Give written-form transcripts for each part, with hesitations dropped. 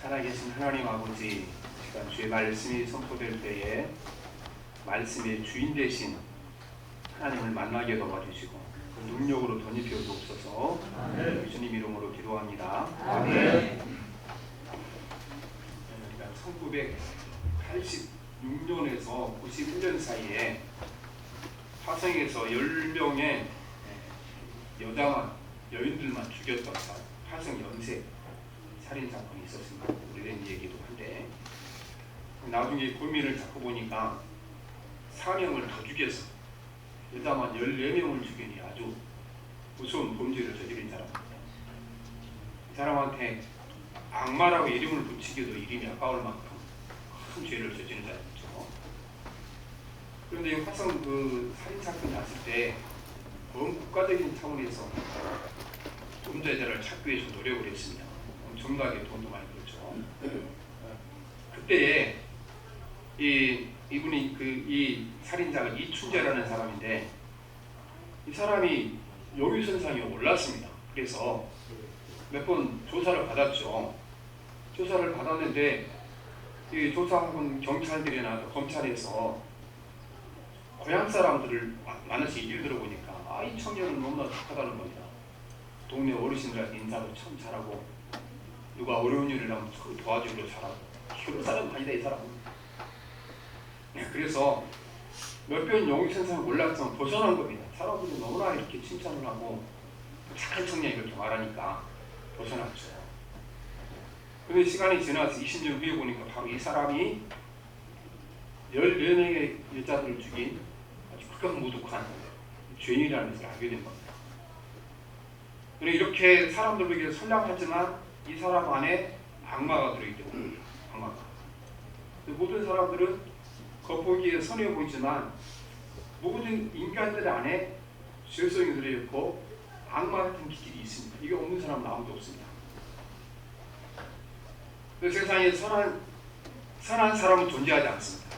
살아계신 하나님 아버지, 시간 주의 말씀이 선포될 때에 말씀의 주인 되신 하나님을 만나게 도와주시고 그 능력으로 덧입혀 주옵소서. 예수님 이름으로 기도합니다. 아멘. 1986년에서 91년 사이에 화성에서 10명의 여인들만 죽였던 화성 연쇄 살인사건이 있었습니다. 오래된 얘기도 한데 나중에 고민을 잡고 보니까 사명을 더 죽여서 여자만 14명을 죽이니 아주 무서운 범죄를 저지른 사람입니다. 이 사람한테 악마라고 이름을 붙이기도 이름이 아까울 만큼 큰 죄를 저지른 사람이죠. 그런데 화성 그 살인사건이 났을 때 국가적인 차원에서 범죄자를 찾기 위해서 노력을 했습니다. 엄청나게 돈도 많이 들었죠. 그때에 이분이 이 살인자가 이춘재라는 사람인데 이 사람이 용의선상에 올랐습니다. 그래서 몇 번 조사를 받았죠. 조사를 받았는데 이 조사한 경찰들이나 검찰에서 고향 사람들을 만나서 얘기를 들어보니까 이 청년은 너무나 착하다는 겁니다. 동네 어르신들한테 인사도 참 잘하고 누가 어려운 일을 하면 도와주기로 잘하고 그런 사람 아니다 이 사람은. 그래서 몇 번 용의선상에 올랐지만 벗어난 겁니다. 사람들이 너무나 이렇게 칭찬을 하고 착한 청년이 이렇게 말하니까 벗어났죠. 그런데 시간이 지나서 20년 후에 보니까 바로 이 사람이 14명의 여자들을 죽인 아주 극악무도한 죄인이라는 것을 알게 된 겁니다. 그런데 이렇게 사람들에게 선량하지만 이 사람 안에 악마가 들어있기 때문입니다. 악마가. 모든 사람들은 겉보기에 선해 보이지만 모든 인간들 안에 죄성이 들어있고 악마 같은 기질이 있습니다. 이게 없는 사람은 아무도 없습니다. 세상에 선한 사람은 존재하지 않습니다.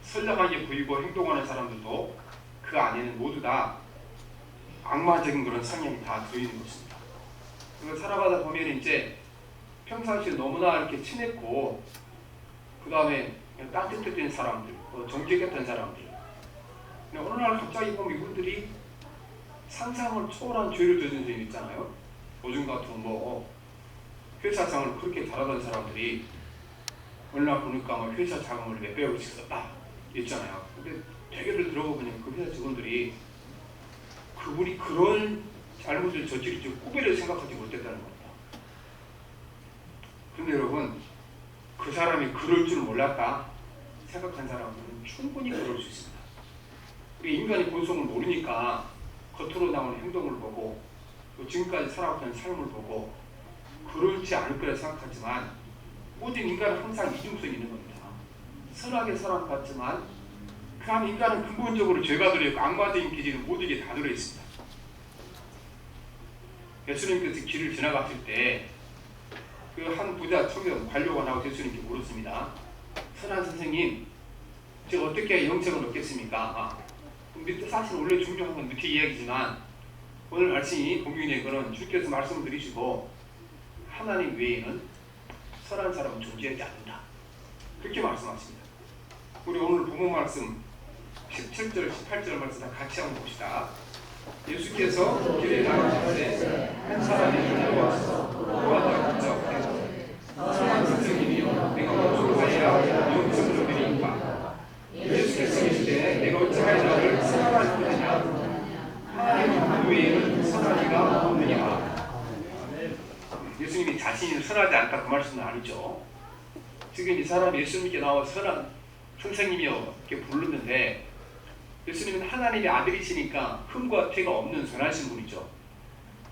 선량하게 보이고 행동하는 사람들도 그 안에는 모두 다 악마적인 그런 성향이 다 들어있는 것입니다. 그래서 살아가다 보면 이제 평상시에 너무나 이렇게 친했고 그 다음에 따뜻했던 사람들, 정직했던 사람들. 어느 날 갑자기 보면 이분들이 상상을 초월한 죄를 저지른 적이 있잖아요. 요즘 같은 회사장을 그렇게 잘하던 사람들이 어느 날 보니까 회사 자금을 몇백억씩 썼다 있잖아요. 근데 대개를 들어보면 그 회사 직원들이 그분이 그런 잘못을 저지를지 꿈에도 생각하지 못했다는 겁니다. 그런데 여러분, 그 사람이 그럴 줄 몰랐다 생각한 사람은 충분히 그럴 수 있습니다. 우리 인간이 본성을 모르니까 겉으로 나오는 행동을 보고 또 지금까지 살아왔던 삶을 보고 그렇지 않을 거라 생각하지만 모든 인간은 항상 이중성이 있는 겁니다. 선하게 살아온 것 같지만 그 안에 인간은 근본적으로 죄가 들어있고 악마적인 기질은 모든 게 다 들어있습니다. 예수님께서 길을 지나갔을 때 그 한 부자 청년 관료가 나와서 예수님께 물었습니다. 선한 선생님, 제가 어떻게 영생을 얻겠습니까? 사실 원래 중요한 건 밑에 이야기지만 오늘 말씀이 본문의 거는 주께서 말씀을 드리시고 하나님 외에는 선한 사람은 존재하지 않는다. 그렇게 말씀하십니다. 우리 오늘 본문 말씀 17절, 18절 말씀 다 같이 한번 봅시다. 예수께서 길에 나가실 때 한 사람이 달려와서 도와다 붙잡되 선한 선생님이여 내가 어찌하여 영생을 얻으리이까. 예수께서 이르시되 내가 어찌하여 나를 사랑할 것이냐. 하나님 외에는 선한 이가 없느니라. 예수님이 자신이 선하지 않다 그 말씀은 아니죠. 지금 이 사람이 예수님께 나와 선한 선생님이여 이렇게 부르는데 예수님은 하나님의 아들이시니까 흠과 티가 없는 선하신 분이죠.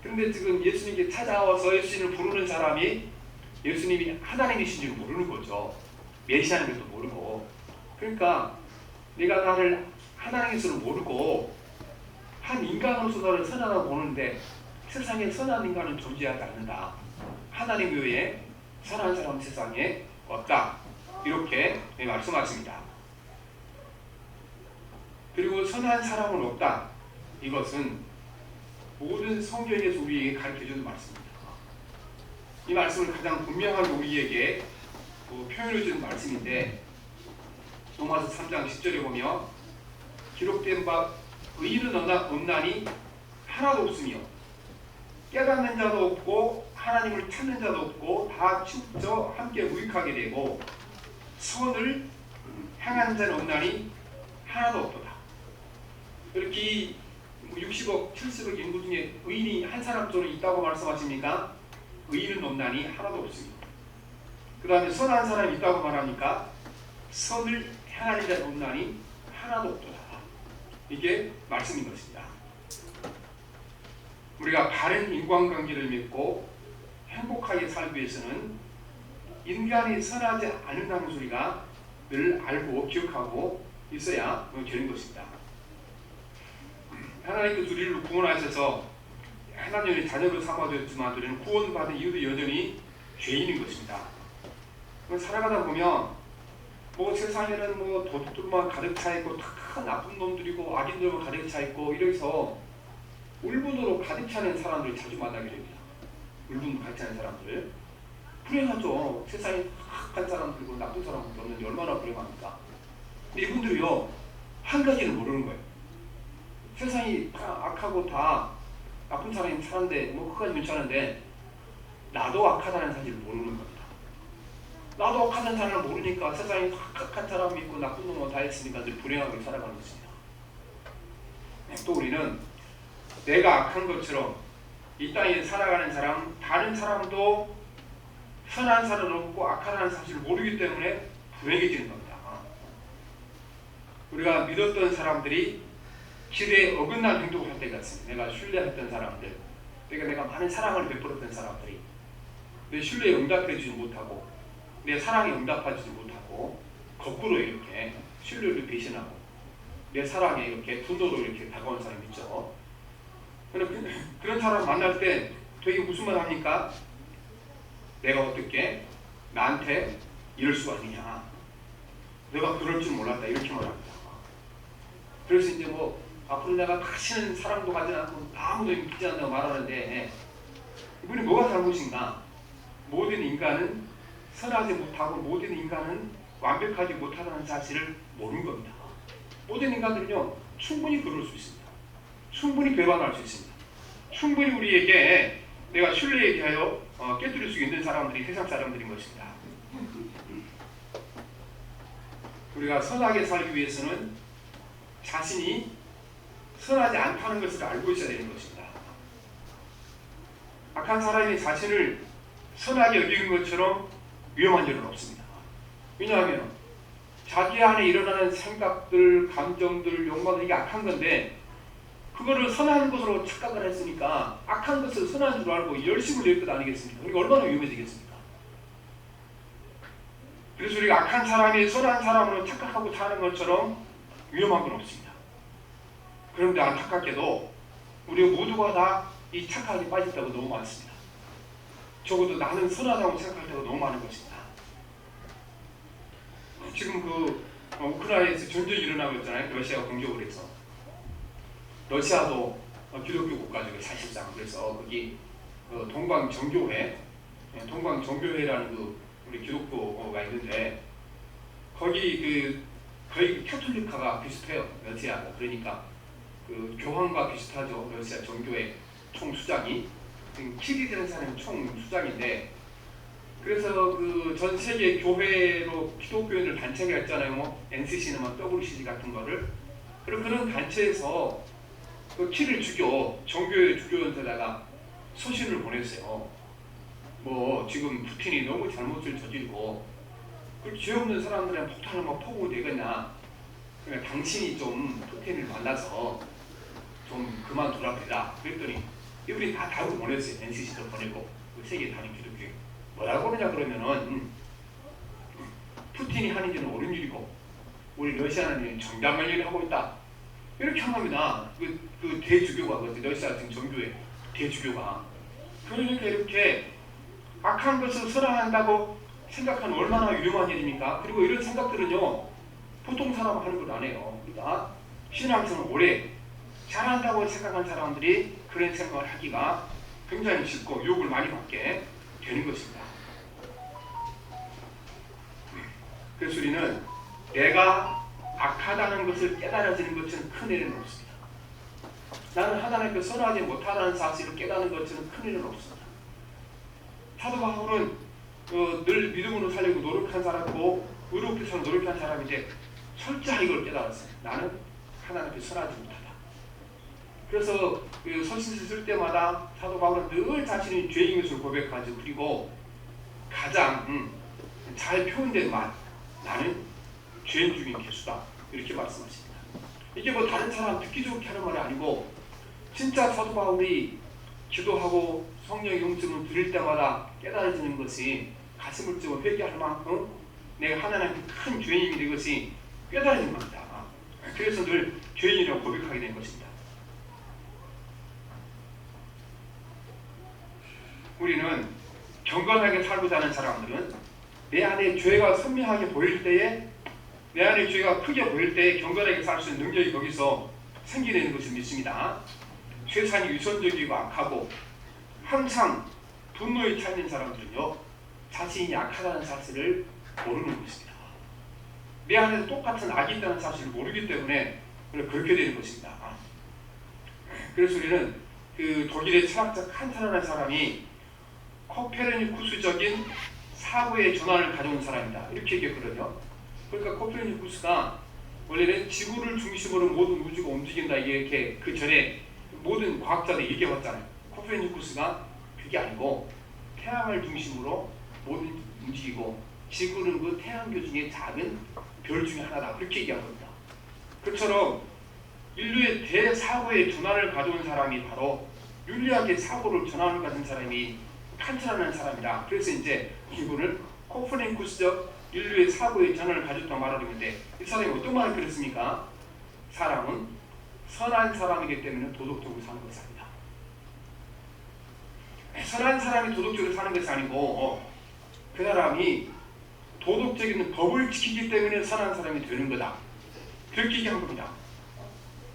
그런데 지금 예수님께 찾아와서 예수님을 부르는 사람이 예수님이 하나님이신 줄 모르는 거죠. 메시아인 것도 모르고. 그러니까 내가 나를 하나님으로 모르고 한 인간으로서 나를 선하다고 보는데 세상에 선한 인간은 존재하지 않는다. 하나님 외에 선한 사람은 세상에 없다. 이렇게 말씀하십니다. 그리고 선한 사람은 없다. 이것은 모든 성경에서 우리에게 가르쳐주는 말씀입니다. 이 말씀을 가장 분명하게 우리에게 표현해 주는 말씀인데, 로마서 3장 10절에 보면 기록된 바 의인은 없나니 하나도 없으며 깨닫는 자도 없고 하나님을 찾는 자도 없고 다 치우쳐 함께 무익하게 되고 선을 행하는 자는 없나니 하나도 없도다. 이렇게 60억 70억 인구 중에 의인이 한 사람 정도 있다고 말씀하십니까? 의인은 없나니 하나도 없습니다. 그 다음에 선한 사람이 있다고 말합니까? 선을 행하는 자는 없나니 하나도 없도다. 이게 말씀인 것입니다. 우리가 바른 인간관계를 맺고 행복하게 살기 위해서는 인간이 선하지 않는다는 소리가 늘 알고 기억하고 있어야 되는 것입니다. 하나님께서 우리를 구원하셔서 하나님의 자녀로 삼아주셨지만 우리는 구원받은 이유도 여전히 죄인인 것입니다. 살아가다 보면 세상에는 도둑들만 가득 차 있고 다 나쁜 놈들이고 악인들만 가득 차 있고 이래서 울분으로 가득 차는 사람들을 자주 만나게 됩니다. 울분 가득 차는 사람들 불행하죠. 세상에 악한 사람들이고 나쁜 사람들이 없는데 얼마나 불행합니까? 근데 이분들이요 한 가지는 모르는 거예요. 세상이 다 악하고 다 나쁜 사람이 사는데 그까지 괜찮은데 나도 악하다는 사실을 모르는 겁니다. 나도 악하다는 사람을 모르니까 세상에 악한 사람이 있고 나쁜 놈은 다 있으니까 늘 불행하게 살아가는 것입니다. 또 우리는 내가 악한 것처럼 이 땅에 살아가는 사람, 다른 사람도 선한 사람은 없고 악하다는 사실을 모르기 때문에 불행해지는 겁니다. 우리가 믿었던 사람들이 길에 어긋난 행동을 할 때가 있습니다. 내가 신뢰했던 사람들, 내가 많은 사랑을 베풀었던 사람들이 내 신뢰에 응답해주지 못하고 내 사랑에 응답하지 못하고 거꾸로 이렇게 신뢰를 배신하고 내 사랑에 이렇게 분노로 이렇게 다가온 사람이 있죠. 그런 사람 만날 때 되게 무슨 말 합니까? 내가 어떻게 나한테 이럴 수가 있느냐? 내가 그럴 줄 몰랐다 이렇게 말합니다. 그래서 이제 앞으로 내가 다시는 사랑도 가지 않고 아무도 믿지 않는다고 말하는데 이분이 뭐가 잘못인가? 모든 인간은 선하지 못하고 모든 인간은 완벽하지 못하다는 사실을 모르는 겁니다. 모든 인간들은요 충분히 그럴 수 있습니다. 충분히 배반할 수 있습니다. 충분히 우리에게 내가 신뢰에 대하여 깨뜨릴 수 있는 사람들이 세상 사람들인 것입니다. 우리가 선하게 살기 위해서는 자신이 선하지 않다는 것을 알고 있어야 되는 것입니다. 악한 사람이 자신을 선하게 여기는 것처럼 위험한 일은 없습니다. 왜냐하면 자기 안에 일어나는 생각들, 감정들, 욕망들 이게 악한 건데 그거를 선한 것으로 착각을 했으니까 악한 것을 선한 줄 알고 열심을 낼 것 아니겠습니까? 그러니까 얼마나 위험해지겠습니까? 그래서 우리가 악한 사람이 선한 사람으로 착각하고 사는 것처럼 위험한 건 없습니다. 그런데 안타깝게도 우리 모두가 다 이 착각에 빠질 때가 너무 많습니다. 적어도 나는 선하다고 생각할 때가 너무 많은 것입니다. 지금 우크라이나에서 전쟁이 일어나고 있잖아요. 러시아가 공격을 해서. 러시아도 기독교 국가죠. 사실상. 그래서 거기 동방정교회라는 우리 기독교가 있는데 거기 거의 캐톨릭화가 비슷해요. 러시아가. 그러니까 교황과 비슷하죠. 러시아 정교회 총수장이 키리라는 사람이 총수장인데 그래서 전 세계 교회로 기독교인을 단체가 있잖아요. NCC나 WCG 같은 거를. 그리고 그런 단체에서 키를 정교회 주교한테다가 서신을 보냈어요. 지금 푸틴이 너무 잘못을 저지르고 죄 없는 사람들은 폭탄을 퍼부어도 되겠냐. 그러니까 당신이 좀 푸틴을 만나서 좀 그만두라 해라. 그랬더니 이분이 다 답을 보냈어요. NCC도 보내고 세계 단위 기독교. 뭐라고 그러냐 그러면은 푸틴이 하는 일은 옳은 일이고 우리 러시아는 정당한 일을 하고 있다. 이렇게 합니다. 그 대주교가 러시아 지금 정교회 대주교가 그러니까 이렇게 악한 것을 선언한다고 생각하는 얼마나 위험한 일입니까? 그리고 이런 생각들은요 보통 사람 하는 걸 안 해요. 그러니까 신앙생활 오래 잘한다고 생각한 사람들이 그런 생각을 하기가 굉장히 쉽고 유혹을 많이 받게 되는 것입니다. 그래서 우리는 내가 악하다는 것을 깨달아지는 것은 큰일은 없습니다. 나는 하나님께 선하지 못하다는 사실을 깨닫는 것은 큰일은 없습니다. 사도 바울은 늘 믿음으로 살려고 노력한 사람이고 의롭게 살고 노력한 사람인데 철저히 이걸 깨달았어요. 나는 하나님께 선하지 못하다. 그래서 서신서 쓸 때마다 사도 바울은 늘 자신이 죄인 것을 고백하죠. 그리고 가장 잘 표현된 말, 나는 죄인 중인 개수다, 이렇게 말씀하십니다. 이게 뭐 다른 사람 듣기 좋게 하는 말이 아니고 진짜 사도 바울이 기도하고 성령의 용증을 드릴 때마다 깨달아지는 것이 가슴을 찌고 회개할 만큼 내가 하나님께 큰 죄인이 된 것이 깨달아진 겁니다. 그래서 늘 죄인이라고 고백하게 된 것입니다. 우리는 경건하게 살고자 하는 사람들은 내 안에 죄가 선명하게 보일 때에, 내 안에 죄가 크게 보일 때에 경건하게 살 수 있는 능력이 거기서 생기는 것을 믿습니다. 세상이 유선적이고 악하고 항상 분노에 차 있는 사람들은요, 자신이 약하다는 사실을 모르는 것입니다. 내 안에도 똑같은 악이 있다는 사실을 모르기 때문에 그렇게 되는 것입니다. 그래서 우리는 그 독일의 철학자 칸트라는 사람이 코페르니쿠스적인 사고의 전환을 가져온 사람이다, 이렇게 얘기했거든요. 그러니까 코페르니쿠스가 원래는 지구를 중심으로 모든 우주가 움직인다, 이렇게 그 전에 모든 과학자들이 얘기해왔잖아요. 코페르니쿠스가 그게 아니고 태양을 중심으로 모든 움직이고 지구는 그 태양계 중에 작은 별 중에 하나다, 그렇게 얘기한 겁니다. 그처럼 인류의 대사고의 전환을 가져온 사람이 바로 윤리학의 사고를 전환을 가진 사람이 칸트라는 사람이다. 그래서 이제 이분을 코페르니쿠스적 인류의 사고의 전환을 가졌다고 말하는 건데, 이 사람이 어떤 말을 그랬습니까? 사람은 선한 사람이기 때문에 도덕적으로 사는 것이 아니다. 선한 사람이 도덕적으로 사는 것이 아니고 그 사람이 도덕적인 법을 지키기 때문에 선한 사람이 되는 거다, 그렇게 얘기한 겁니다.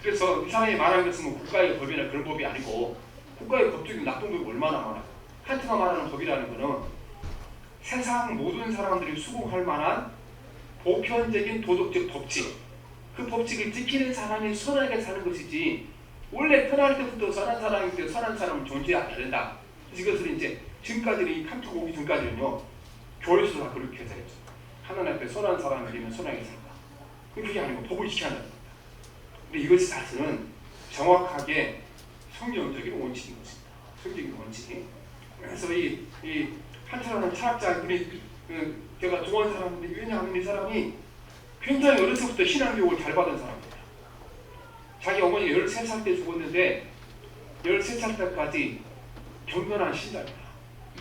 그래서 이 사람이 말하는 것은 뭐 국가의 법이나 그런 법이 아니고, 국가의 법 중에 나쁜 법이 얼마나 많아요. 칸트가 말하는 법이라는 것은 세상 모든 사람들이 수긍할 만한 보편적인 도덕적 법칙, 그 법칙을 지키는 사람이 선하게 사는 것이지, 원래 태어날 때부터 선한 사람인데 선한 사람은 존재하지 않는다. 이것을 이제 지금까지는, 이 칸트가 오기 전까지는요, 교회에서 다 그렇게 해서 하나님 앞에 선한 사람이 되면 선하게 살다, 그게 아니고 법을 지켜야 한다. 근데 이것이 사실은 정확하게 성경적인 원칙인 것입니다. 성경적인 원칙. 그래서 이 칸트라는 철학자, 제가 좋아하는 사람인데, 왜냐하면 이 사람이 굉장히 어렸을 때부터 신앙교육을 잘 받은 사람입니다. 자기 어머니가 13살 때 죽었는데 13살 때까지 경건한 신자입니다.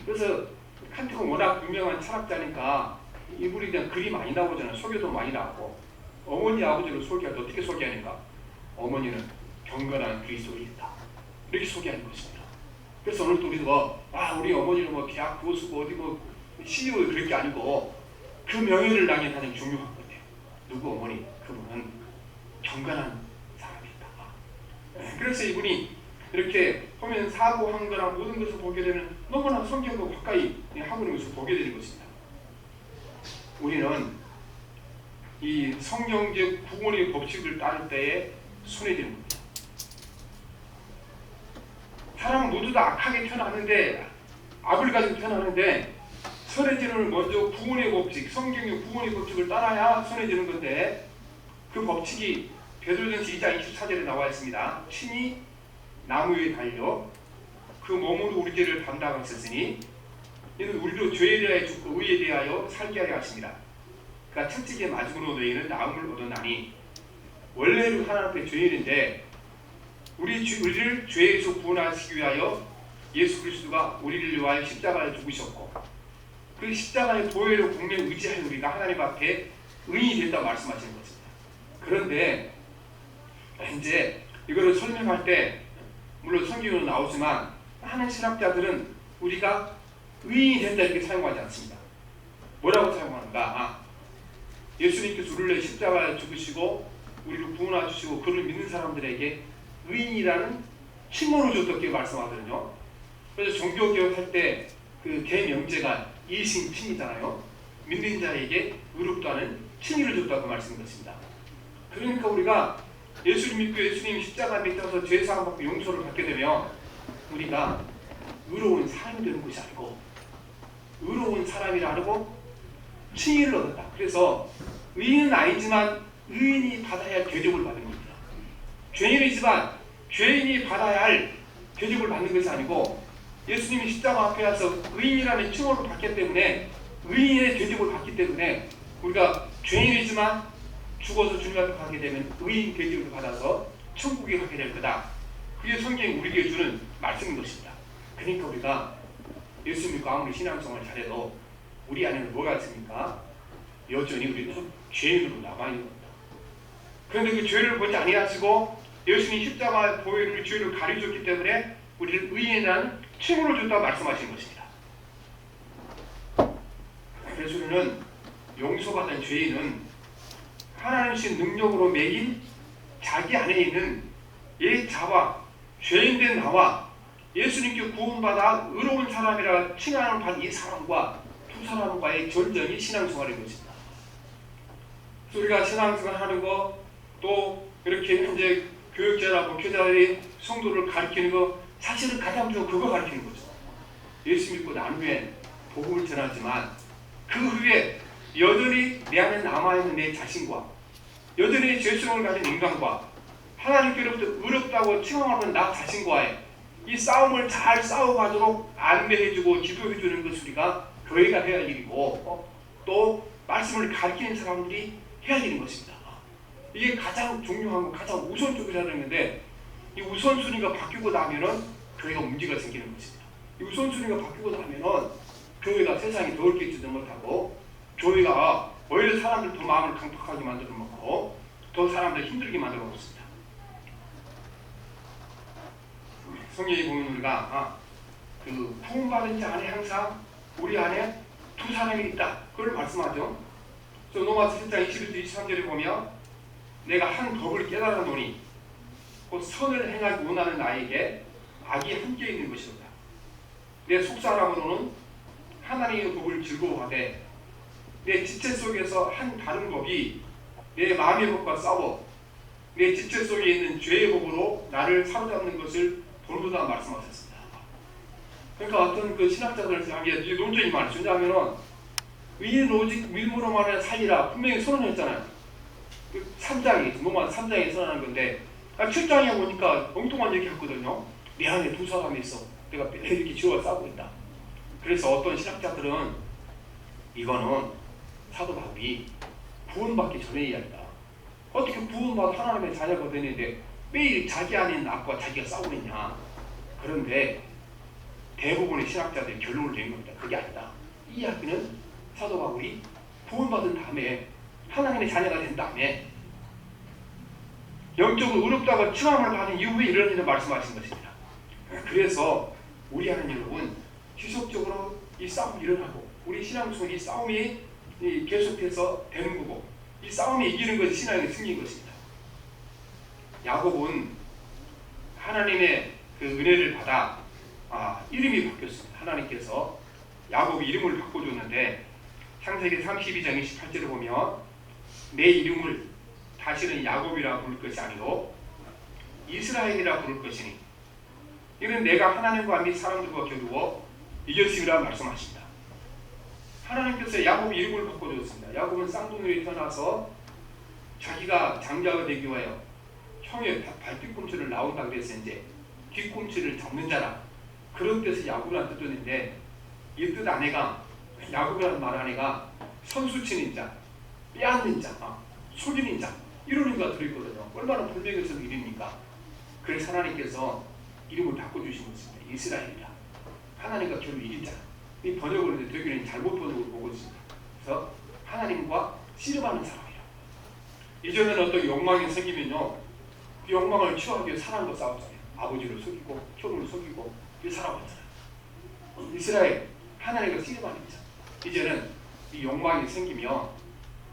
그래서 칸트가 워낙 유명한 철학자니까 이분에 대한 글이 많이 나오잖아요. 소개도 많이 나오고. 어머니 아버지를 소개할 때 어떻게 소개하는가? 어머니는 경건한 그리스도인이다, 이렇게 소개하는 것입니다. 그래서 오늘 또 우리도 우리 어머니는 뭐 대학 교수고 어디 뭐 CEO, 그럴 게 아니고 그 명예를 나기 가장 중요한 건데, 누구 어머니? 그분은 경건한 사람이다. 그래서 이분이 이렇게 보면 사고한 거나 모든 것을 보게 되면 너무나 성경과 가까이 하고 있는 것을 보게 되는 것입니다. 우리는 이 성경적 구원의 법칙을 따를 때에 손해지는 겁니다. 사람은 모두 다 악하게 태어나는데, 악을 가지고 태어나는데, 선해지는 먼저 구원의 법칙, 성경의 구원의 법칙을 따라야 선해지는 건데, 그 법칙이 베드로전서 2장 24절에 나와 있습니다. 신이 나무 위에 달려 그 몸으로 우리 죄를 담당하셨으니 이는 우리로 죄에 대하여 죽고 의에 대하여 살게 하려 하십니다. 그러니까 첫째의 마지막으로 너희는 나음을 얻었나니, 원래는 하나님 앞에 죄인인데 우리를 죄에서 구원하시기 위하여 예수 그리스도가 우리를 위하여 십자가에 죽으셨고, 그 십자가의 보혈로 공명에 의지하여 우리가 하나님 앞에 의인이 됐다고 말씀하시는 것입니다. 그런데 이제 이거를 설명할 때 물론 성경으로 나오지만 많은 신학자들은 우리가 의인이 된다 이렇게 사용하지 않습니다. 뭐라고 사용하는가? 예수님께서 우리를 위해 십자가에 죽으시고 우리를 구원해 주시고 그를 믿는 사람들에게 의인이라는 칭호를 줬다고 말씀하거든요. 그래서 종교개혁 할 때 그 대명제가 이신칭이잖아요. 믿는 자에게 의롭다 하는 칭의를 줬다고 말씀인 것입니다. 그러니까 우리가 예수님 믿고 예수님 십자가 밑에서 죄사함 받고 용서를 받게 되면 우리가 의로운 사람이 되는 것이 아니고 의로운 사람이라 하고 칭의를 얻었다. 그래서 의인은 아니지만 의인이 받아야 할 대접을 받는 겁니다. 죄인이지만 죄인이 받아야 할 대접을 받는 것이 아니고 예수님이 십자가 앞에 와서 의인이라는 칭호를 받기 때문에 의인의 대접을 받기 때문에 우리가 죄인이지만 죽어서 주님 앞에 가게 되면 의인 대접을 받아서 천국에 가게 될 거다. 그게 성경이 우리에게 주는 말씀인 것입니다. 그러니까 우리가 예수 믿고 아무리 신앙생활을 잘해도 우리 안에는 뭐가 있습니까? 여전히 우리는 죄인으로 남아있는 겁니다. 그런데 그 죄를 보지 아니하시고 예수님 십자가 보혈로 죄를 가려줬기 때문에 우리를 의인이라는 칭호를 줬다고 말씀하시는 것입니다. 그래서 우리는 용서받은 죄인은 하나님의 능력으로 매인 자기 안에 있는 옛 자와 죄인된 나와 예수님께 구원받아 의로운 사람이라 칭하는 받은 이 사람과 두 사람과의 전쟁이 신앙생활인 것입니다. 그래서 우리가 신앙생활 하는 거 또 이렇게 이제 교육자나 목회자들이 성도를 가르치는 거 사실은 가장 중요한 그거 가르치는 거죠. 예수 믿고 난 후에 복음을 전하지만 그 후에 여전히 내 안에 남아있는 내 자신과 여전히 죄성을 가진 인간과 하나님께로부터 의롭다고 칭함하는 나 자신과의 이 싸움을 잘 싸워가도록 안내해주고 기도해주는 것을 우리가 교회가 해야 할 일이고 또 말씀을 가르치는 사람들이 해야 되는 것입니다. 이게 가장 중요하고 가장 우선적으로 해야 되는데 이 우선순위가 바뀌고 나면은 교회가 문제가 생기는 것입니다. 이 우선순위가 바뀌고 나면은 교회가 세상에 더 얽히지도 못하고 교회가 오히려 사람들 더 마음을 강팍하게 만들어 놓고 더 사람들 힘들게 만들어 놓습니다. 성경에 보면 우리가 그 구원받은 자 안에 항상 우리 안에 두 사람이 있다. 그걸 말씀하죠. 그래서 로마서 10장 21절 23절에 보면 내가 한 법을 깨달았노니 곧 선을 행하기 원하는 나에게 악이 함께 있는 것이로다. 내 속사람으로는 하나님의 법을 즐거워하되 내 지체 속에서 한 다른 법이 내 마음의 법과 싸워 내 지체 속에 있는 죄의 법으로 나를 사로잡는 것을 본보다 말씀하셨습니다. 그러니까 어떤 그 신학자들 하기에 논쟁이 많죠. 왜냐하면은 의인 오직 믿음으로만 살리라 분명히 선언했잖아요. 그 3장이 로마 3장에 선언한 건데 7장에 보니까 엉뚱한 얘기 했거든요. 내 안에 두 사람이 있어. 내가 이렇게 지어가 싸우고 있다. 그래서 어떤 신학자들은 이거는 사도 바울이 구원받기 전의 이야기다. 어떻게 구원받아 하나님의 자녀가 되는데 매일 자기 안에 있는 악과 자기가 싸우고 있냐. 그런데 대부분의 신학자들이 결론을 내는 겁니다. 그게 아니다. 이 이야기는 사도 바울이 구원받은 다음에 하나님의 자녀가 된 다음에 영적으로 의롭다고 칭함을 받은 이후에 이런 일을 말씀하신 것입니다. 그래서 우리 하나님 여러분 지속적으로 이 싸움이 일어나고 우리 신앙 속에 이 싸움이 계속해서 되는 거고 이 싸움이 이기는 것이 신앙의 승리인 것입니다. 야곱은 하나님의 그 은혜를 받아 이름이 바뀌었습니다. 하나님께서 야곱 이름을 바꿔줬는데 창세기 32장 28절에 보면 내 이름을 다시는 야곱이라 부를 것이 아니고 이스라엘이라 부를 것이니 이는 내가 하나님과 및 사람들과 겨루어 이겼음이라 말씀하십니다. 하나님께서 야곱 이름을 바꿔줬습니다. 야곱은 쌍둥이로 태어나서 자기가 장자가 되기 위하여 형의 발뒤꿈치를 나온다 그래서 이제 뒤꿈치를 잡는 자라 그런 뜻의 야곱이라는 뜻인데 이 뜻 안에가 야곱이라는 말 안에가 선수치는 자, 빼앗는 자, 속이는 자 이런 의미가 들어있거든요. 얼마나 불명예스러운 이름입니까? 그래서 하나님께서 이름을 바꿔주신 것입니다. 이스라엘이라 하나님과 겨루 이긴 자. 이 번역을 되기는 잘못 번역을 보고 있습니다. 그래서 하나님과 씨름하는 사람이라. 이전에는 어떤 욕망이 생기면요 그 욕망을 치유하기 위해 사람과 싸웠잖아요. 아버지를 속이고 형을 속이고 이 살아왔잖아요. 이스라엘 하나님과 씨름하는 자. 이제는 이 욕망이 생기면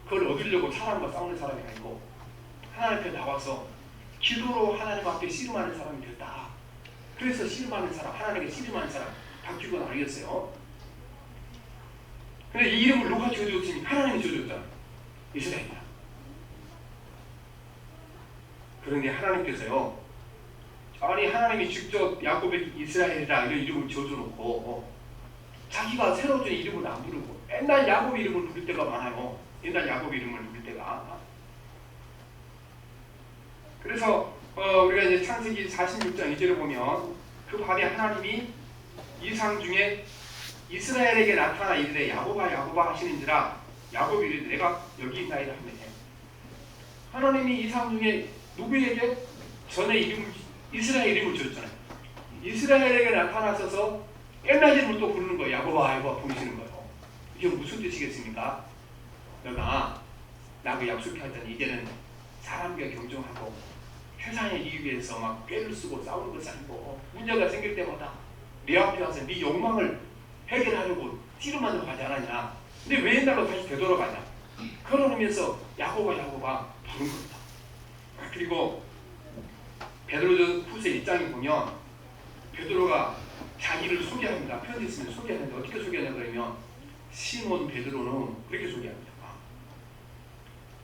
그걸 얻으려고 사람과 싸우는 사람이 아니고 하나님 앞에 나와서 기도로 하나님 앞에 씨름하는 사람이 됐다. 그래서 씨름하는 사람, 하나님께 씨름하는 사람 바뀌고 나뉘었어요. 근데 이 이름을 누가 지어줬습니까? 하나님이 지어줬잖아요. 이스라엘이다. 그런데 하나님께서요, 아니 하나님이 직접 야곱에게 이스라엘이라 이런 이름을 지어줘놓고 자기가 새로 준 이름을 안 부르고 맨날 야곱 이름을 부를 때가 많아요. 옛날 야곱 이름을 부를 때가. 그래서 우리가 이제 창세기 46장 2절에 보면 그 밤에 하나님이 이상 중에 이스라엘에게 나타나 이르되 야곱아 야곱아 하시는지라 야곱이 이르되 내가 여기 있나이다 하면 하나님이 이상 중에 누구에게 전에 이스라엘 이름을 지었잖아요. 이스라엘에게 나타나셔서 옛날 이름을 또 부르는 거예요. 야곱아 야곱아 부르시는 거예요. 이게 무슨 뜻이겠습니까? 너가 나하고 약속했더니 이제는 사람과 경쟁하고 세상의 이익 위해서 막 꾀를 쓰고 싸우는 것이 아니고 문제가 생길 때마다 내 앞에 와서 네 욕망을 해결하려고 씨름하려고 하지 않았냐. 근데 왜 옛날로 다시 되돌아가냐. 그런 의미에서 야곱아 야곱아 부른 겁니다. 그리고 베드로전 후서 1장에 보면 베드로가 자기를 소개합니다. 편지 쓰면 소개하는데 어떻게 소개하냐 그러면 시몬 베드로는 그렇게 소개합니다.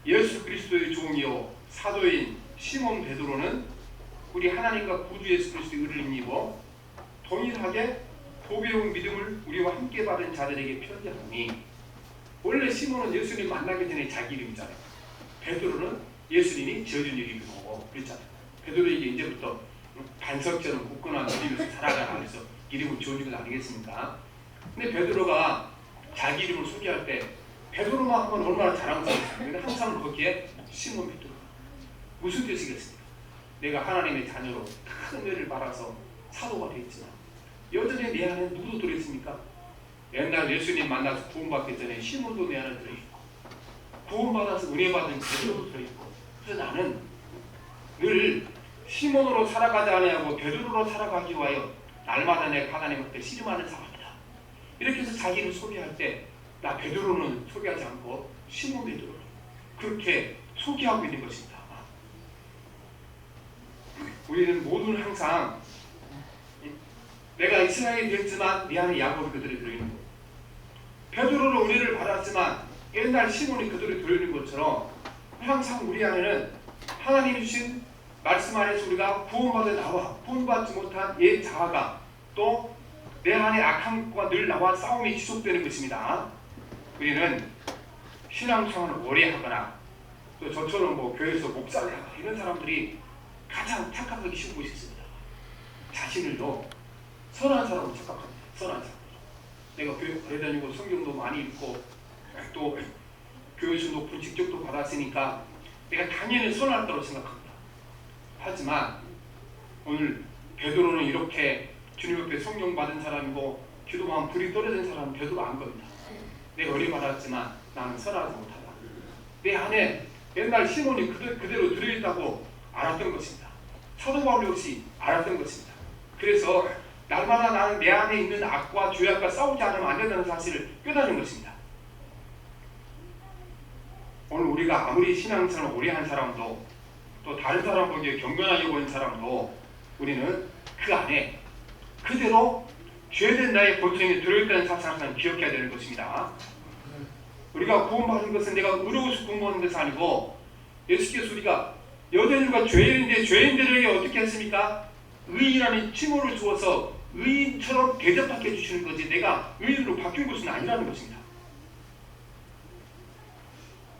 예수 그리스도의 종이요 사도인 시몬 베드로는 우리 하나님과 구주 예수 그리스도의 의를 힘입어 동일하게 보배로운 믿음을 우리와 함께 받은 자들에게 편지하니 원래 시몬은 예수님 만나기 전에 자기 이름이잖아요. 베드로는 예수님이 지어준 이름이고 그랬잖아요. 베드로에게 이제부터 반석처럼 굳건한 믿음에서 살아가라 그래서 이름을 지어준 것 아니겠습니까? 근데 베드로가 자기 이름을 소개할 때 베드로만 하면 얼마나 자랑스러웠어요. 근데 항상 거기에 시몬 베드로. 무슨 뜻이겠습니까? 내가 하나님의 자녀로 큰 은혜를 받아서 사도가 되었지만 여전히 내 안에 누구도 들어있습니까? 옛날 예수님 만나서 구원받기 전에 시몬도 내 안에 들어있고 구원받아서 은혜 받은 베드로도 들어있고 그래서 나는 늘 시몬으로 살아가지 아니하고 베드로로 살아가기 위하여 날마다 내가 하나님 앞에 씨름하는 사람이다. 이렇게 해서 자기를 소개할 때 나 베드로는 소개하지 않고 시몬 베드로를 그렇게 소개하고 있는 것입니다. 우리는 모두는 항상 내가 이스라엘이 되었지만 내 안에 야곱이 그들이 들어있는 것, 베드로로 은혜를 받았지만 옛날 시몬이 그들이 들어있는 것처럼 항상 우리 안에는 하나님이 주신 말씀 안에서 우리가 구원받은 나와 구원받지 못한 옛 자아가 또 내 안에 악한 것과 늘 나와 싸움이 지속되는 것입니다. 우리는 신앙생활을 오래 하거나 또 저처럼 교회에서 목사를 하거나 이런 사람들이 가장 착각하기 쉬운 곳이 있습니다. 자신을요 선한 사람으로 착각합니다. 선한 사람. 내가 교회 오래 다니고 성경도 많이 읽고 또 교회에서 높은 직책도 받았으니까 내가 당연히 선할 거라고 생각합니다. 하지만 오늘 베드로는 이렇게 주님 앞에 성령 받은 사람이고 기도만 불이 떨어진 사람은 베드로 안 겁니다. 내가 은혜 받았지만 나는 선하지 못하다. 내 안에 옛날 시몬이 그대로 들어있다고 알았던 것입니다. 사도 바울 역시 알았던 것입니다. 그래서 날마다 나는 내 안에 있는 악과 죄악과 싸우지 않으면 안 된다는 사실을 깨닫는 것입니다. 오늘 우리가 아무리 신앙생활을 오래 한 사람도 또 다른 사람 보기에 경건하게 보이는 사람도 우리는 그 안에 그대로 죄된 나의 본성이 들어있다는 사실을 항상 기억해야 되는 것입니다. 우리가 구원받은 것은 내가 의로워서 구원받는 것이 아니고 예수께서 우리가 여자들과 죄인인데 죄인들에게 어떻게 했습니까? 의인이라는 칭호를 주어서 의인처럼 대접하게 해주시는 거지 내가 의인으로 바뀐 것은 아니라는 것입니다.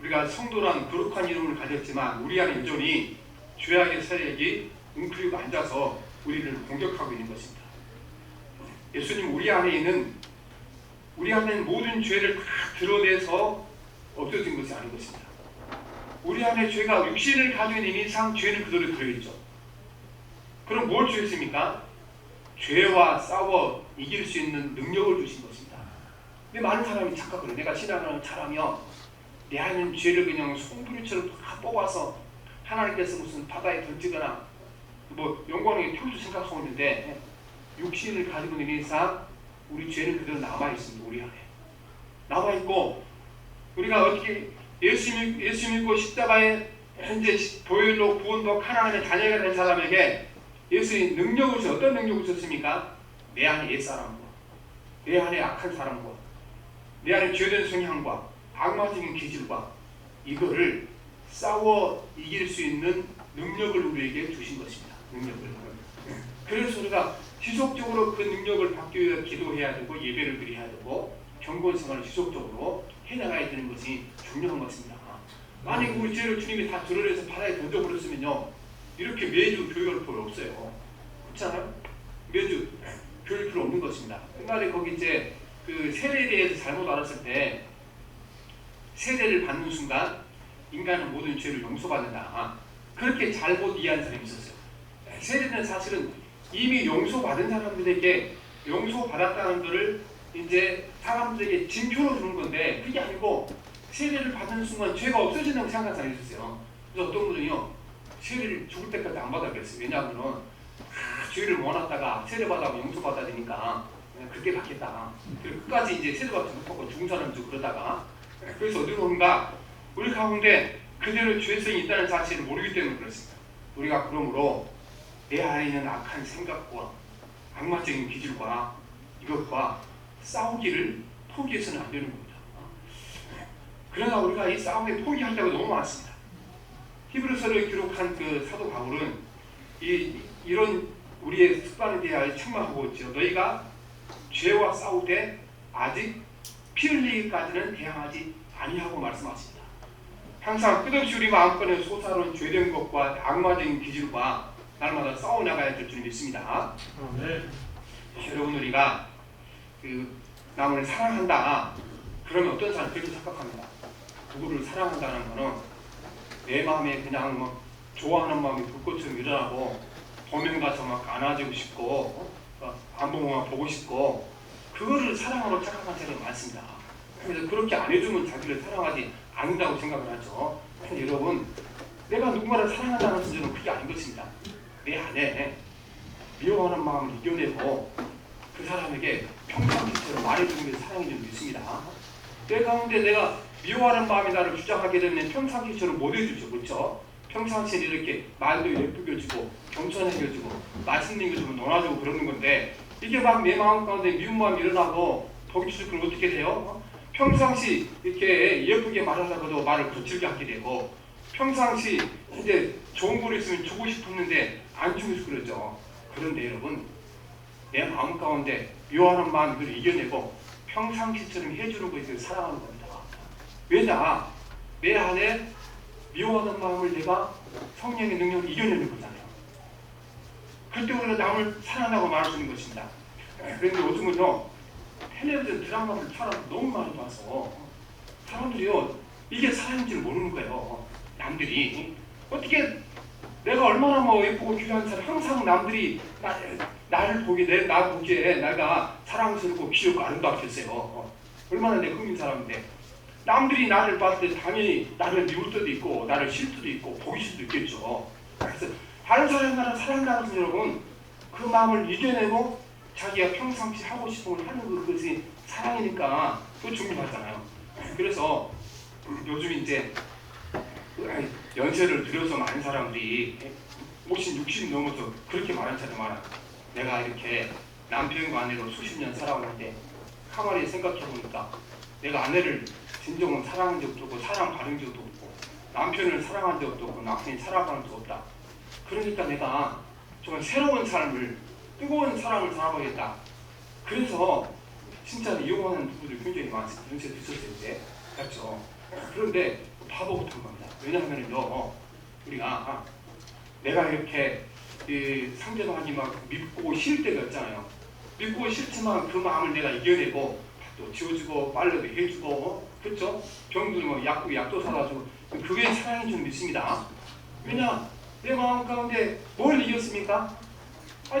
우리가 성도란 거룩한 이름을 가졌지만 우리 안에 여전히 죄악의 세력이 웅크리고 앉아서 우리를 공격하고 있는 것입니다. 예수님 우리 안에 있는 모든 죄를 다 드러내서 없어진 것이 아닌 것입니다. 우리 안에 죄가 육신을 가지고 있는 이상 죄는 그대로 들어있죠. 그럼 뭘 주셨습니까? 죄와 싸워 이길 수 있는 능력을 주신 것입니다. 근데 많은 사람이 착각을 해요. 내가 신앙을 잘하면 내 안에 있는 죄를 그냥 송두리처럼 다 뽑아서 하나님께서 무슨 바다에 던지거나 영광의 표도 생각하고 있는데 육신을 가지고 있는 이상 우리 죄는 그대로 남아있습니다. 우리 안에 남아있고 우리가 어떻게 예수 믿고 십자가에 현재 보혈로 구원받고 하나님의 자녀가 된 사람에게 예수님 능력을 주셔. 어떤 능력을 주셨습니까? 내 안에 옛사람과 내 안에 악한 사람과 내 안에 죄된 성향과 악마적인 기질과 이거를 싸워 이길 수 있는 능력을 우리에게 주신 것입니다. 능력을. 그래서 우리가 지속적으로 그 능력을 받기 위해 기도해야 되고 예배를 드려야 되고 경건 생활을 지속적으로 해나가야 되는 것이 중요한 것입니다. 만약 우리 죄를 주님이 다 드러내서 바다에 던져버렸으면요, 이렇게 매주 교회 갈 필요 없어요. 그렇잖아요? 매주 교회 필요 없는 것입니다. 옛날에 거기 이제 그 세례에 대해서 잘못 알았을 때 세례를 받는 순간 인간은 모든 죄를 용서받는다. 그렇게 잘못 이해한 사람이 있었어요. 세례는 사실은 이미 용서받은 사람들에게 용서받았다는 것을 이제 사람들에게 징표로 주는 건데, 그게 아니고 세례를 받는 순간 죄가 없어진다고 생각하는 사람이 있었어요. 그래서 어떤 분은요, 세례를 죽을 때까지 안 받아 그랬어요. 왜냐하면 죄를 모아놨다가 세례 받아면 용서받아야 되니까 그렇게 받겠다. 그리고 끝까지 이제 세례 받지 못하고 죽은 사람도 그러다가, 그래서 어디로 오는가, 우리 가운데 그대로 죄성이 있다는 사실을 모르기 때문에 그렇습니다. 우리가 그러므로 내 안에 있는 악한 생각과 악마적인 기질과 이것과 싸우기를 포기해서는 안 되는 겁니다. 그러나 우리가 이 싸움에 포기할 때가 너무 많습니다. 히브리서를 기록한 그 사도 바울은 이런 우리의 습관에 대하여 책망하고 있죠. 너희가 죄와 싸우되 아직 피 흘리기까지는 대항하지 아니하고 말씀하십니다. 항상 끝없이 우리 마음속에 솟아오르는 죄된 것과 악마적인 기질과 날마다 싸워나가야 될 줄 믿습니다. 네. 여러분, 우리가 남을 사랑한다 그러면 어떤 사람이 그렇게 생각합니다. 누구를 사랑한다는 것은 내 마음에 그냥 뭐 좋아하는 마음이 불꽃처럼 일어나고 보면 가서 막 안아주고 싶고 안 보고만 보고 싶고 그거를 사랑으로 착각한 사람이 많습니다. 그래서 그렇게 안 해주면 자기를 사랑하지 않는다고 생각을 하죠. 근데 여러분, 내가 누군가를 사랑한다는 뜻은 그게 아닌 것입니다. 내 안에 미워하는 마음을 이겨내고 그 사람에게 평상시처럼 말해주는 게 사랑인 줄 믿습니다. 내 가운데 내가 미워하는 마음이 나를 주장하게 되면 평상시처럼 못 해주죠. 그렇죠? 평상시에 이렇게 말도 예쁘게 해주고 겸손하게 해주고 맛있는 거 주고 놀아주고 그러는 건데, 이게 막 내 마음 가운데 미운 마음이 일어나고 보기 싫고 그럼 어떻게 돼요? 평상시 이렇게 예쁘게 말하다가도 말을 거칠게 하게 되고, 평상시 이제 좋은 걸 있으면 주고 싶었는데 안 주고 싶고 그러죠. 그런데 여러분, 내 마음 가운데 미워하는 마음을 이겨내고 평상시처럼 해주는 것이 사랑하는 겁니다. 왜냐? 내 안에 미워하는 마음을 내가 성령의 능력으로 이겨내는 거잖아요. 그때 우리가 남을 사랑한다고 말할 수 있는 것입니다. 그런데 요즘은요, 텔레비전 드라마를 사람 너무 많이 봐서 사람들이요, 이게 사랑인 줄 모르는 거예요. 남들이 어떻게 내가 얼마나 뭐 예쁘고 귀한 사람, 항상 남들이 나를 보기에 나 보기에 내가 사랑스럽고 귀엽고 아름답겠어요. 얼마나 내 흥민 사람인데 남들이 나를 봤을 때 당연히 나를 미울 때도 있고 나를 싫을 때도 있고 보기 싫을 때도 있겠죠. 그래서 다른 사람과는 사랑하는 것은 여러분, 그 마음을 이겨내고 자기가 평상시 하고 싶은 걸 하는 그것이 사랑이니까 그거 중요하잖아요. 그래서 요즘 이제 연세를 들여서 많은 사람들이 50, 60 넘어서 그렇게 많은 사람이 많아요. 내가 이렇게 남편과 아내로 수십 년 살아왔는데 가만히 생각해보니까 내가 아내를 진정으로 사랑한 적도 없고 사랑받은 적도 없고 남편을 사랑한 적도 없고 남편이 사랑하는 적도 없다. 그러니까 내가 정말 새로운 삶을, 뜨거운 사랑을 살아보겠다. 그래서 진짜 이용하는 부부들 굉장히 많습니다. 연세 드셨을 때. 그렇죠. 그런데 바보 같은 겁니다. 왜냐하면요, 우리가 내가 이렇게 상대방이 막 밉고 싫을 때가 있잖아요. 밉고 싫지만 그 마음을 내가 이겨내고 또 지워주고 빨래도 해주고, 그렇죠? 병도 뭐 약도 사다 주고, 그게 사랑인 줄 믿습니다. 왜냐? 내 마음 가운데 뭘 이겼습니까?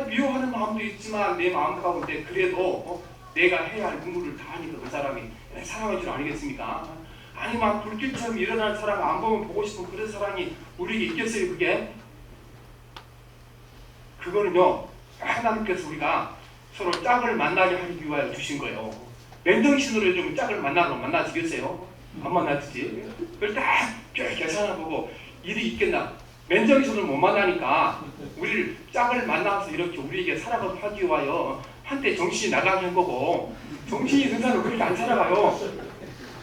미워하는 마음도 있지만 내 마음 가운데 그래도 내가 해야 할 의무를 다 하니까 그 사람이 사랑할 줄 아니겠습니까? 아니 막 불길처럼 일어날 사람 안 보면 보고 싶은 그런 사랑이 우리에게 있겠어요? 그거는요, 하나님께서 우리가 서로 짝을 만나게 하기 위하여 주신 거예요. 맨정신으로 좀 짝을 만나지겠어요? 안 만나지지. 그걸 딱 계산해보고 일이 있겠나? 맨정신으로 못 만나니까 우리를 짝을 만나서 이렇게 우리에게 살아가게 하기 위하여 한때 정신이 나가게 한 거고 정신이 든 사람은 그렇게 안 살아가요.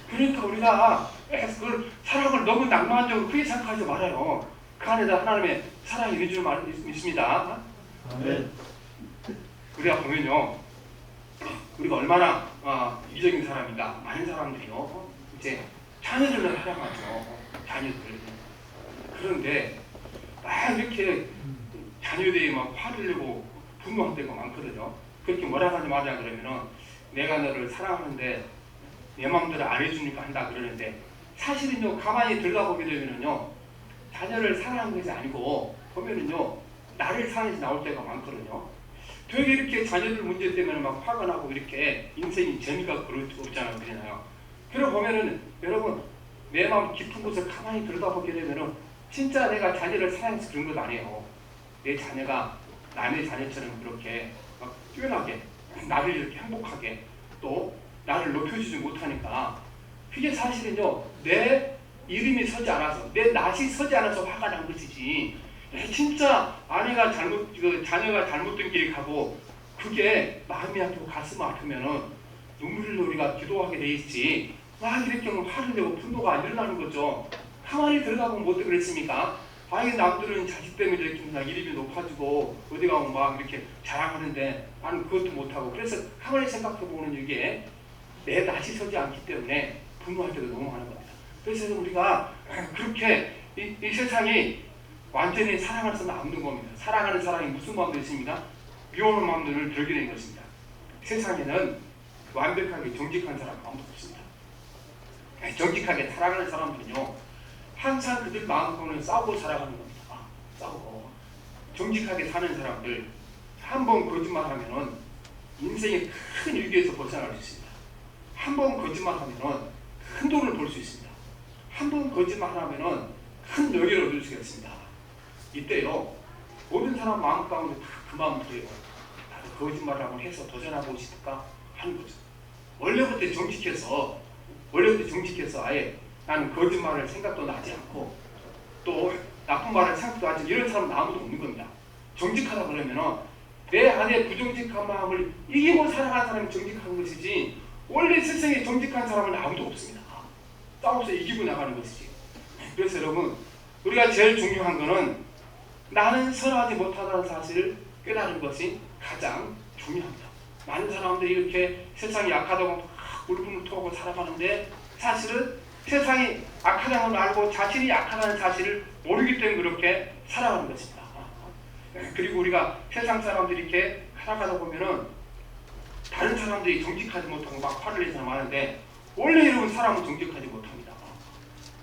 그러니까 우리가 그걸 사랑을 너무 낭만적으로 크게 생각하지 말아요. 그 안에다 하나님의 사랑이 있는 줄 믿습니다. 아멘. 우리가 보면요, 우리가 얼마나 이적인 사람인가. 많은 사람들이요 이제 자녀들을 사랑하죠. 자녀들. 그런데 막 이렇게 자녀들이 막 화를 내고 분노할 때가 많거든요. 그렇게 뭐라 하지 말자 그러면은 내가 너를 사랑하는데 내 마음대로 안 해주니까 한다 그러는데, 사실은요 가만히 들여다보게 되면은요 자녀를 사랑하는 것이 아니고 보면은요 나를 사랑해서 나올 때가 많거든요. 되게 이렇게 자녀들 문제 때문에 막 화가 나고 이렇게 인생이 재미가 없잖아요. 그러나요. 그러고 보면은 여러분 내 마음 깊은 곳을 가만히 들여다보게 되면은 진짜 내가 자녀를 사랑해서 그런 것 아니에요. 내 자녀가 남의 자녀처럼 그렇게 막 뛰어나게 나를 이렇게 행복하게 또 나를 높여주지 못하니까, 그게 사실은요 내 이름이 서지 않아서 내 낯이 서지 않아서 화가 난 것이지, 진짜 아내가 자녀가 잘못된 길을 가고 그게 마음이 아프고 가슴 아프면은 눈물로 우리가 기도하게 돼 있지, 막 이렇게 화를 내고 분노가 일어나는 거죠. 가만히 들여다보면 어떻게 그랬습니까? 아니 남들은 자식 때문에 이렇게 이름이 높아지고 어디 가면 막 이렇게 자랑하는데 나는 그것도 못하고, 그래서 가만히 생각해보는 이게 내 낯이 서지 않기 때문에 분노할 때도 너무 많은 겁니다. 그래서 우리가 그렇게 이 세상이 완전히 사랑하는 사람은 없는 겁니다. 사랑하는 사람이 무슨 마음도 있습니까? 미워하는 마음들을 들게 것입니다. 세상에는 완벽하게 정직한 사람 아무도 없습니다. 정직하게 사랑하는 사람들은요 항상 그들 마음으로는 싸우고 살아가는 겁니다. 싸우고 정직하게 사는 사람들 한 번 거짓말하면은 인생의 큰 위기에서 벗어날 수 있습니다. 한 번 거짓말하면은 큰 돈을 벌 수 있습니다. 한 번 거짓말하면은 큰 명예를 얻을 수가 있습니다. 이때요 모든 사람 마음 가운데 다 그 마음이 들어요. 나도 거짓말을 한번 해서 도전하고 싶을까 하는 거죠. 원래부터 정직해서 아예 나는 거짓말을 생각도 나지 않고 또 나쁜 말을 생각도 하지, 이런 사람은 아무도 없는 겁니다. 정직하다 그러면은 내 안에 부정직한 마음을 이기고 살아가는 사람이 정직한 것이지, 원래 세상에 정직한 사람은 아무도 없습니다. 싸워서 이기고 나가는 것이지. 그래서 여러분 우리가 제일 중요한 거는 나는 선하지 못하다는 사실을 깨달은 것이 가장 중요합니다. 많은 사람들이 이렇게 세상이 약하다고 울분을 토하고 살아가는데 사실은 세상이 악하다는 걸 알고 자신이 약하다는 사실을 모르기 때문에 그렇게 살아가는 것입니다. 그리고 우리가 세상 사람들이 이렇게 살아가다 보면은 다른 사람들이 정직하지 못하고 막 화를 내서 많은데, 원래 여러분 사람은 정직하지 못합니다.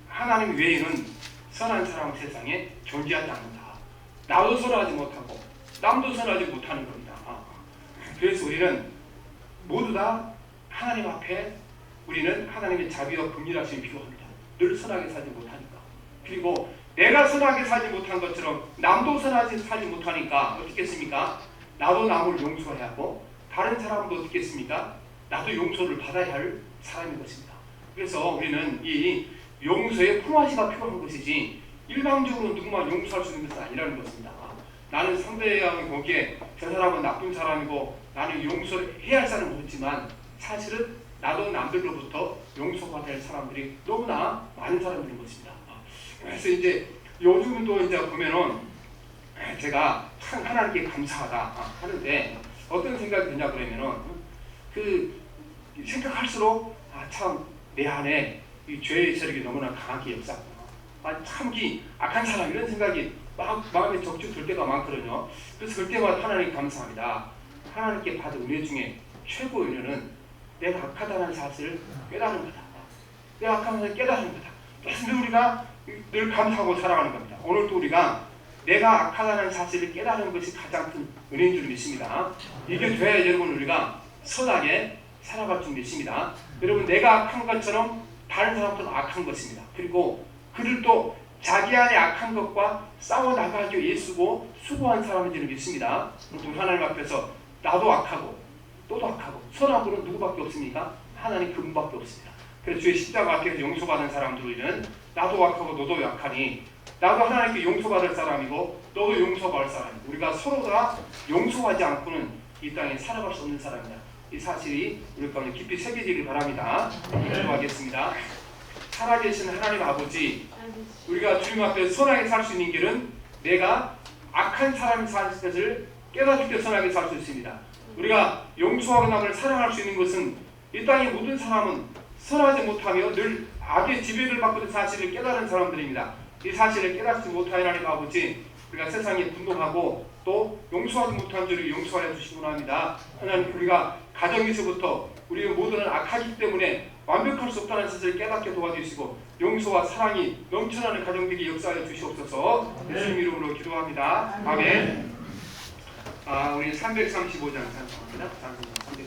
하나님 외에는 선한 사람은 세상에 존재하지 않는다. 나도 선하지 못하고 남도 선하지 못하는 겁니다. 그래서 우리는 모두 다 하나님 앞에 우리는 하나님의 자비와 긍휼하심이 필요합니다. 늘 선하게 살지 못하니까. 그리고 내가 선하게 살지 못한 것처럼 남도 선하게 살지 못하니까 어떻겠습니까? 나도 남을 용서해야 하고 다른 사람도 어떻겠습니까? 나도 용서를 받아야 할 사람인 것입니다. 그래서 우리는 이 용서의 품앗이가 필요한 것이지 일방적으로 누구만 용서할 수 있는 것은 아니라는 것입니다. 나는 상대방이 보기에 저 사람은 나쁜 사람이고 나는 용서를 해야 할 사람은 없지만 사실은 나도 남들로부터 용서받아야 할 사람들이 너무나 많은 사람들인 것입니다. 그래서 이제 요즘도 이제 보면은 제가 참 하나님께 감사하다 하는데 어떤 생각이 드냐 그러면은 그 생각할수록 참 내 안에 이 죄의 세력이 너무나 강하게 역사하구나. 참기 악한 사람 이런 생각이 막 마음에 적적 들 때가 많거든요. 그래서 그때마다 하나님 감사합니다. 하나님께 받은 은혜 중에 최고의 은혜는 내가 악하다는 사실을 깨달은 거다. 내가 악한 사실을 깨달은 거다. 그래서 우리가 늘 감사하고 살아가는 겁니다. 오늘도 우리가 내가 악하다는 사실을 깨달은 것이 가장 큰 은혜인 줄 믿습니다. 이게 돼야 여러분 우리가 선하게 살아갈 줄 믿습니다. 여러분 내가 악한 것처럼 다른 사람도 악한 것입니다. 그리고 그를 또 자기 안에 악한 것과 싸워나가기 위해 애쓰고 수고한 사람인 줄 믿습니다. 또 하나님 앞에서 나도 악하고 너도 악하고 선한 분은 누구밖에 없습니까? 하나님 그분밖에 없습니다. 그래서 주의 십자가 앞에서 용서받은 사람들은 나도 악하고 너도 약하니 나도 하나님께 용서받을 사람이고 너도 용서받을 사람이고 우리가 서로가 용서하지 않고는 이 땅에 살아갈 수 없는 사람이다. 이 사실이 우리 가운데 깊이 새겨지길 바랍니다. 기도하겠습니다. 살아계신 하나님 아버지, 우리가 주님 앞에 선하게 살 수 있는 길은 내가 악한 사람이 사는 것을 깨닫을 때 선하게 살 수 있습니다. 우리가 용서하고 남을 사랑할 수 있는 것은 이 땅의 모든 사람은 선하지 못하며 늘 악의 지배를 받고 있는 사실을 깨달은 사람들입니다. 이 사실을 깨닫지 못하는 하나님 아버지, 우리가 세상에 분동하고 또 용서하지 못한 줄을 용서하여 주시기 원합니다. 하나님, 우리가 가정에서부터 우리 모두는 악하기 때문에 완벽할 수 없다는 사실을 깨닫게 도와주시고 용서와 사랑이 넘쳐나는 가정되게 역사하여 주시옵소서. 예수님 이름으로 기도합니다. 아멘. 우리 335장 찬송합니다. 찬송 335장.